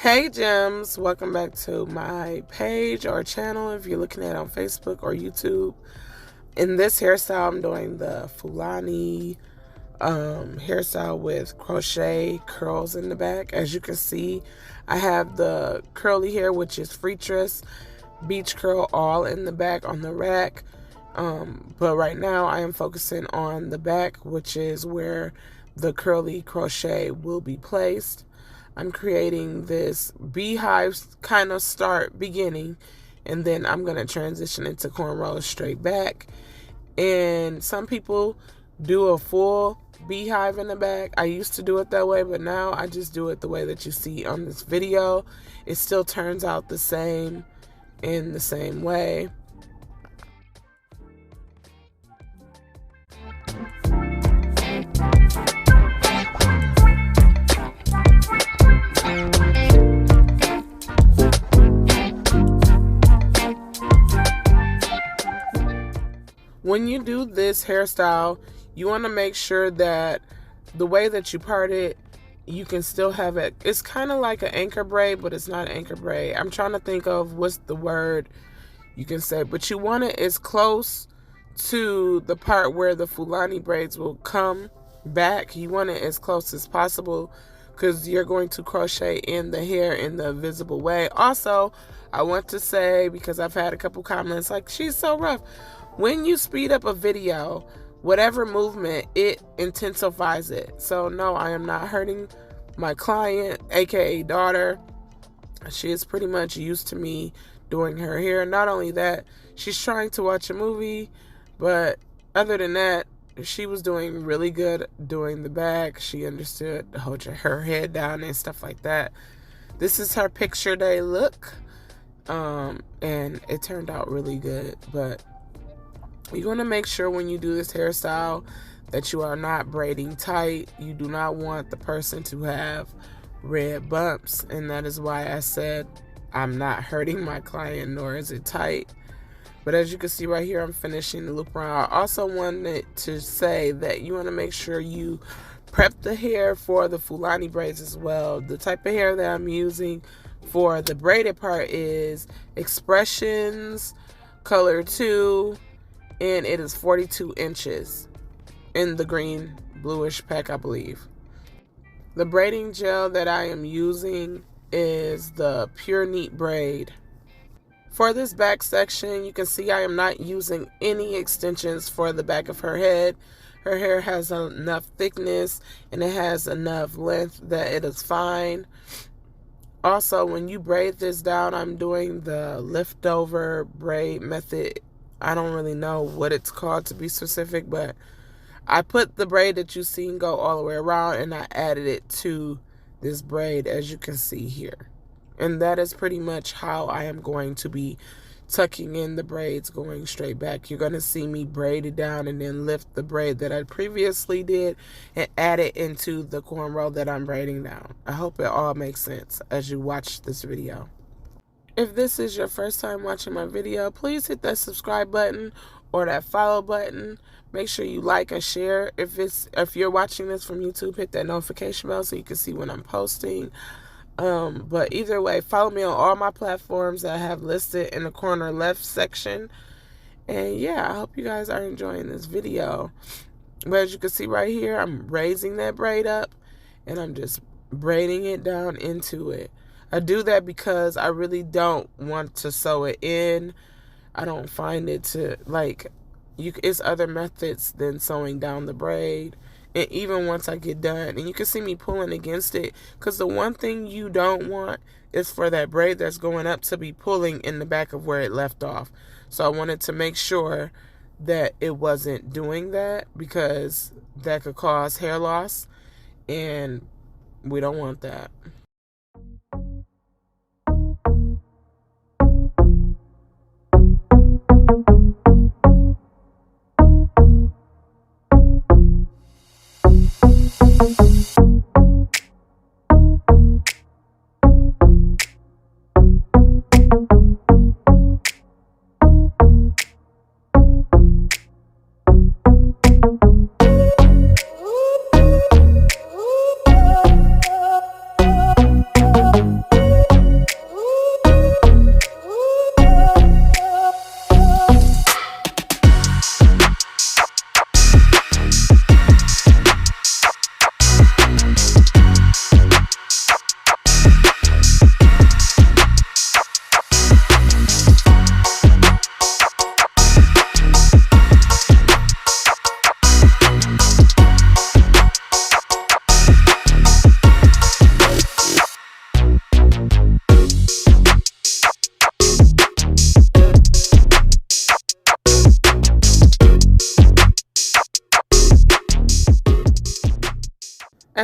Hey gems, welcome back to my page or channel if you're looking at it on Facebook or YouTube. In this hairstyle, I'm doing the Fulani hairstyle with crochet curls in the back. As you can see, I have the curly hair, which is Freetress beach curl, all in the back on the rack. But right now I am focusing on the back, which is where the curly crochet will be placed. I'm creating this beehive kind of beginning, and then I'm going to transition into cornrows straight back. And some people do a full beehive in the back. I used to do it that way, but now I just do it the way that you see on this video. It still turns out the same in the same way. When you do this hairstyle, you want to make sure that the way that you part it, you can still have it. It's kind of like an anchor braid, but it's not an anchor braid. I'm trying to think of what's the word you can say, but you want it as close to the part where the Fulani braids will come back. You want it as close as possible because you're going to crochet in the hair in the visible way. Also, I want to say, because I've had a couple comments like, she's so rough. When you speed up a video, whatever movement, it intensifies it. So no, I am not hurting my client, aka daughter. She is pretty much used to me doing her hair. Not only that, she's trying to watch a movie, but other than that, she was doing really good doing the back. She understood to hold her head down and stuff like that. This is her picture day look, and it turned out really good. But you want to make sure when you do this hairstyle that you are not braiding tight. You do not want the person to have red bumps, and that is why I said I'm not hurting my client, nor is it tight. But as you can see right here, I'm finishing the loop around. I also wanted to say that you want to make sure you prep the hair for the Fulani braids as well. The type of hair that I'm using for the braided part is Expressions Color 2, and it is 42 inches in the green bluish pack, I believe. The braiding gel that I am using is the Pure Neat Braid. For this back section, you can see I am not using any extensions for the back of her head. Her hair has enough thickness and it has enough length that it is fine. Also, when you braid this down, I'm doing the liftover braid method. I don't really know what it's called to be specific, but I put the braid that you seen go all the way around and I added it to this braid, as you can see here. And that is pretty much how I am going to be tucking in the braids going straight back. You're going to see me braid it down and then lift the braid that I previously did and add it into the cornrow that I'm braiding down. I hope it all makes sense as you watch this video. If this is your first time watching my video, please hit that subscribe button or that follow button. Make sure you like and share. If you're watching this from YouTube, hit that notification bell so you can see when I'm posting. But either way, follow me on all my platforms that I have listed in the corner left section. And yeah, I hope you guys are enjoying this video. But as you can see right here, I'm raising that braid up and I'm just braiding it down into it. I do that because I really don't want to sew it in. I don't find it to, like, it's other methods than sewing down the braid. And even once I get done, and you can see me pulling against it, because the one thing you don't want is for that braid that's going up to be pulling in the back of where it left off. So I wanted to make sure that it wasn't doing that, because that could cause hair loss, and we don't want that.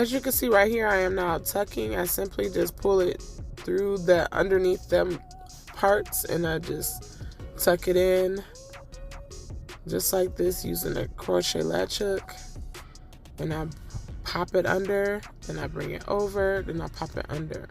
as you can see right here, I am now tucking. I simply just pull it through the underneath them parts and I just tuck it in just like this using a crochet latch hook, and I pop it under, then I bring it over, then I pop it under.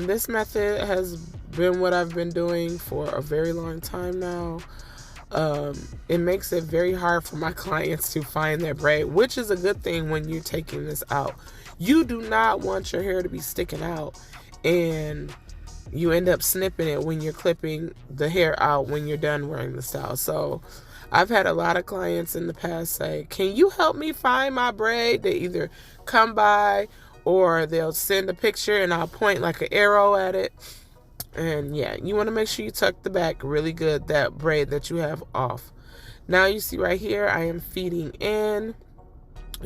This method has been what I've been doing for a very long time now. It makes it very hard for my clients to find their braid, which is a good thing when you're taking this out. You do not want your hair to be sticking out and you end up snipping it when you're clipping the hair out when you're done wearing the style. So I've had a lot of clients in the past say, can you help me find my braid? They either come by or they'll send a picture and I'll point like an arrow at it. And yeah, you want to make sure you tuck the back really good, that braid that you have off. Now you see right here, I am feeding in,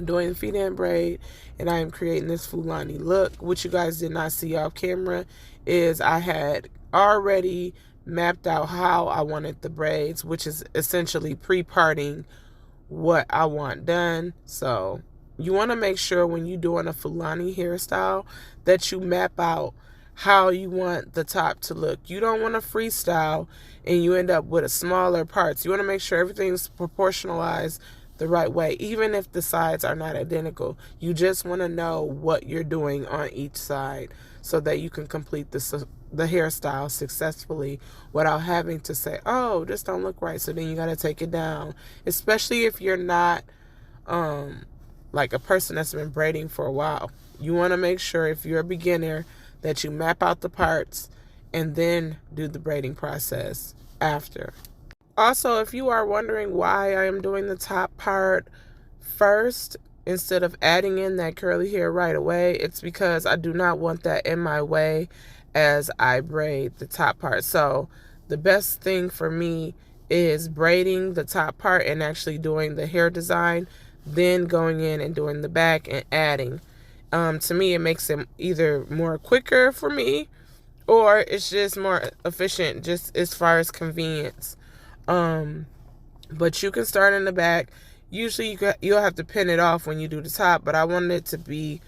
doing the feed in braid, and I am creating this Fulani look. What you guys did not see off camera is I had already mapped out how I wanted the braids, which is essentially pre-parting what I want done. So you want to make sure when you're doing a Fulani hairstyle that you map out how you want the top to look. You don't want to freestyle and you end up with a smaller parts. You want to make sure everything's proportionalized the right way, even if the sides are not identical. You just want to know what you're doing on each side so that you can complete the hairstyle successfully without having to say, oh, this don't look right, so then you got to take it down. Especially if you're not like a person that's been braiding for a while. You want to make sure, if you're a beginner, that you map out the parts and then do the braiding process after. Also, if you are wondering why I am doing the top part first instead of adding in that curly hair right away, it's because I do not want that in my way as I braid the top part. So the best thing for me is braiding the top part and actually doing the hair design, then going in and doing the back and adding. To me, it makes it either more quicker for me or it's just more efficient just as far as convenience. But you can start in the back. Usually you'll have to pin it off when you do the top, but I wanted it to be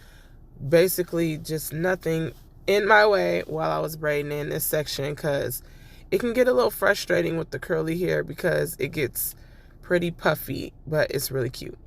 basically just nothing in my way while I was braiding in this section, because it can get a little frustrating with the curly hair because it gets pretty puffy, but it's really cute.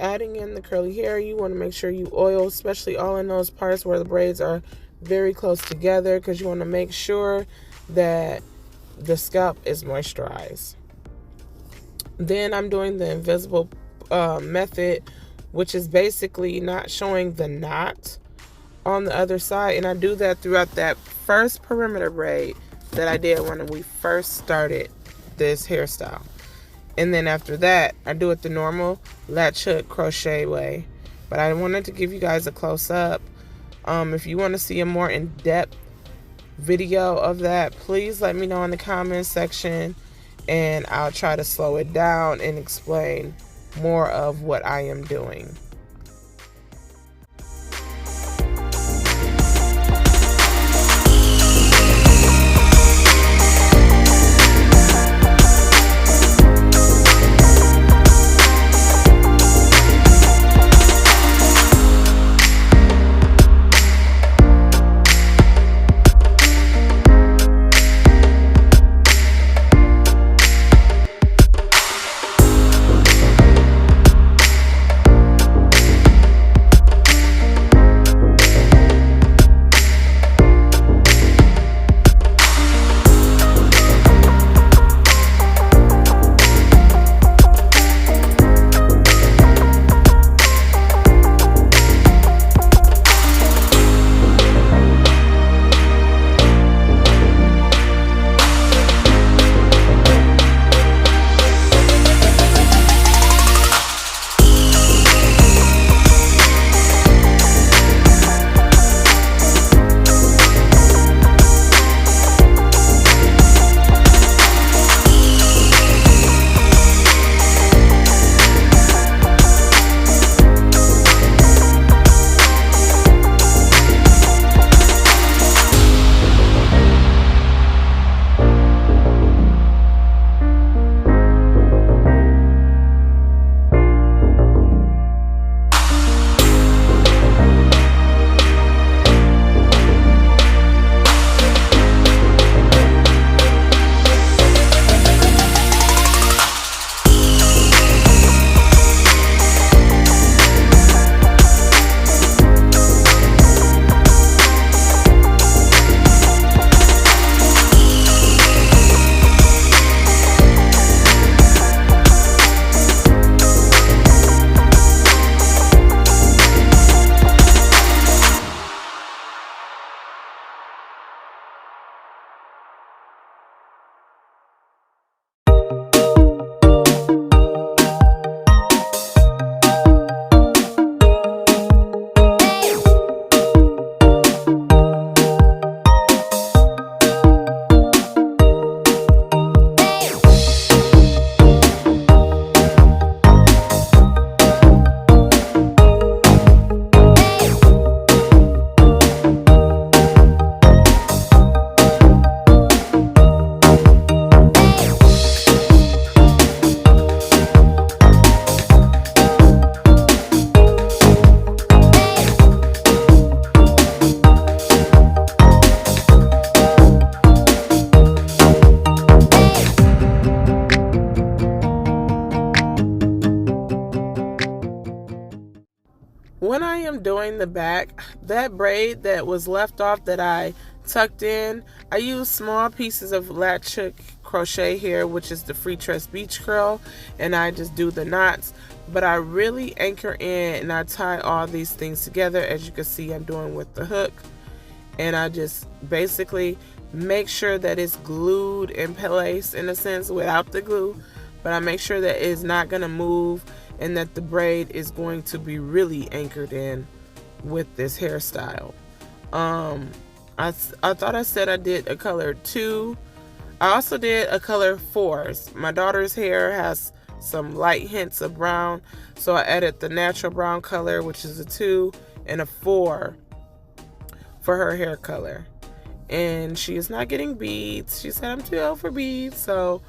adding in the curly hair, you want to make sure you oil, especially all in those parts where the braids are very close together, because you want to make sure that the scalp is moisturized. Then I'm doing the invisible method, which is basically not showing the knot on the other side, and I do that throughout that first perimeter braid that I did when we first started this hairstyle. And then after that, I do it the normal latch hook crochet way. But I wanted to give you guys a close-up. If you want to see a more in-depth video of that, please let me know in the comments section, and I'll try to slow it down and explain more of what I am doing. When I am doing the back, that braid that was left off that I tucked in, I use small pieces of latch hook crochet here, which is the free tress beach curl, and I just do the knots. But I really anchor in and I tie all these things together, as you can see I'm doing with the hook, and I just basically make sure that it's glued in place in a sense without the glue, but I make sure that it's not going to move and that the braid is going to be really anchored in with this hairstyle. I thought I said I did a color 2. I also did a color 4. My daughter's hair has some light hints of brown, so I added the natural brown color, which is a 2, and a 4 for her hair color. And she is not getting beads. She said I'm too old for beads, so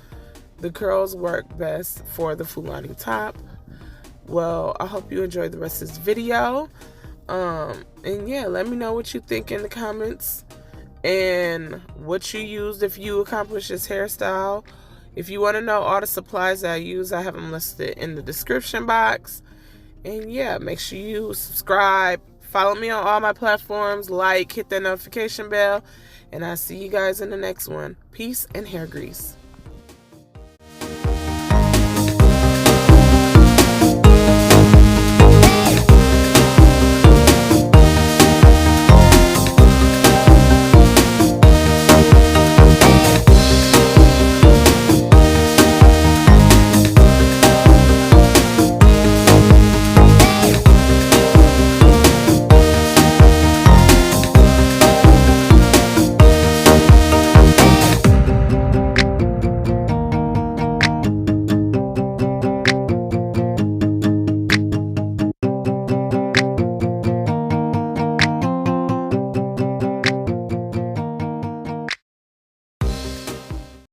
the curls work best for the Fulani top. Well, I hope you enjoyed the rest of this video. And yeah, let me know what you think in the comments and what you used if you accomplished this hairstyle. If you want to know all the supplies that I use, I have them listed in the description box. And yeah, make sure you subscribe, follow me on all my platforms, like, hit that notification bell, and I'll see you guys in the next one. Peace and hair grease.